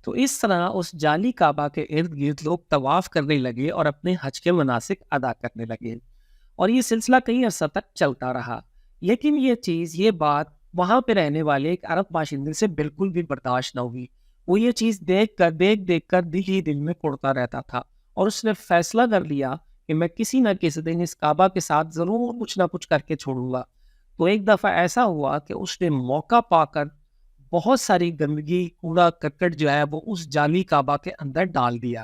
تو اس طرح اس جعلی کعبہ کے ارد گرد لوگ طواف کرنے لگے اور اپنے حج کے مناسک ادا کرنے لگے، اور یہ سلسلہ کئی عرصہ تک چلتا رہا۔ لیکن یہ بات وہاں پہ رہنے والے ایک عرب باشندے سے بالکل بھی برداشت نہ ہوئی۔ وہ یہ چیز دیکھ کر دل ہی دل میں اڑتا رہتا تھا، اور اس نے فیصلہ کر لیا کہ میں کسی نہ کسی دن اس کعبہ کے ساتھ ضرور کچھ نہ کچھ کر کے چھوڑوں گا۔ تو ایک دفعہ ایسا ہوا کہ اس نے موقع پا کر بہت ساری گندگی، کوڑا کرکٹ جو ہے وہ اس جعلی کعبہ کے اندر ڈال دیا،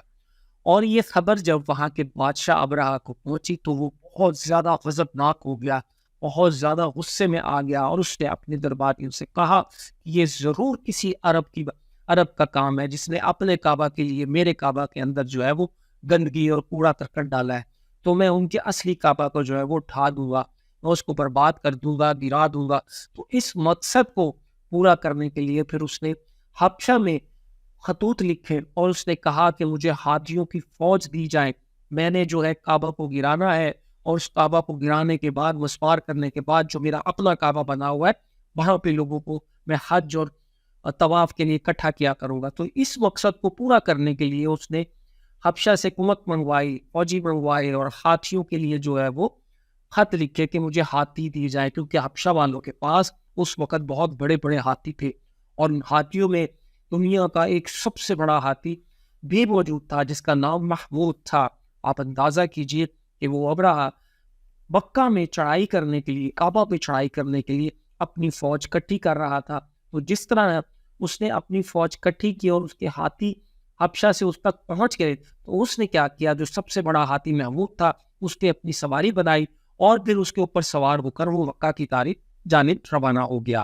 اور یہ خبر جب وہاں کے بادشاہ ابرہہ کو پہنچی تو وہ بہت زیادہ غضبناک ہو گیا، بہت زیادہ غصے میں آ گیا، اور اس نے اپنے درباریوں سے کہا کہ یہ ضرور کسی عرب کا کام ہے جس نے اپنے کعبہ کے لیے میرے کعبہ کے اندر جو ہے وہ گندگی اور کوڑا کرکٹ ڈالا ہے، تو میں ان کے اصلی کعبہ کو جو ہے وہ اٹھا دوں گا، میں اس کو برباد کر دوں گا، گرا دوں گا۔ تو اس مقصد کو پورا کرنے کے لیے پھر اس نے حبشہ میں خطوط لکھے، اور اس نے کہا کہ مجھے ہاتھیوں کی فوج دی جائے، میں نے جو ہے کعبہ کو گرانا ہے، اور اس کعبہ کو گرانے کے بعد، مسمار کرنے کے بعد جو میرا اپنا کعبہ بنا ہوا ہے وہاں پہ لوگوں کو میں حج اور طواف کے لیے اکٹھا کیا کروں گا۔ تو اس مقصد کو پورا کرنے کے لیے اس نے حبشہ سے حکومت منگوائی، فوجی منگوائے، اور ہاتھیوں کے لیے جو ہے وہ خط لکھے کہ مجھے ہاتھی دی جائے، کیونکہ حبشہ والوں کے پاس اس وقت بہت بڑے بڑے ہاتھی تھے، اور ان ہاتھیوں میں دنیا کا ایک سب سے بڑا ہاتھی بھی موجود تھا جس کا نام محمود تھا۔ آپ اندازہ کیجئے کہ وہ ابرہہ مکہ میں چڑھائی کرنے کے لیے، کعبہ پہ چڑھائی کرنے کے لیے اپنی فوج کٹھی کر رہا تھا۔ تو جس طرح اس نے اپنی فوج کٹھی کی اور اس کے ہاتھی حبشہ سے اس تک پہنچ گئے، تو اس نے کیا کیا، جو سب سے بڑا ہاتھی محمود تھا اس نے اپنی سواری بنائی، اور پھر اس کے اوپر سوار ہو کر وہ مکہ کی جانب روانہ ہو گیا۔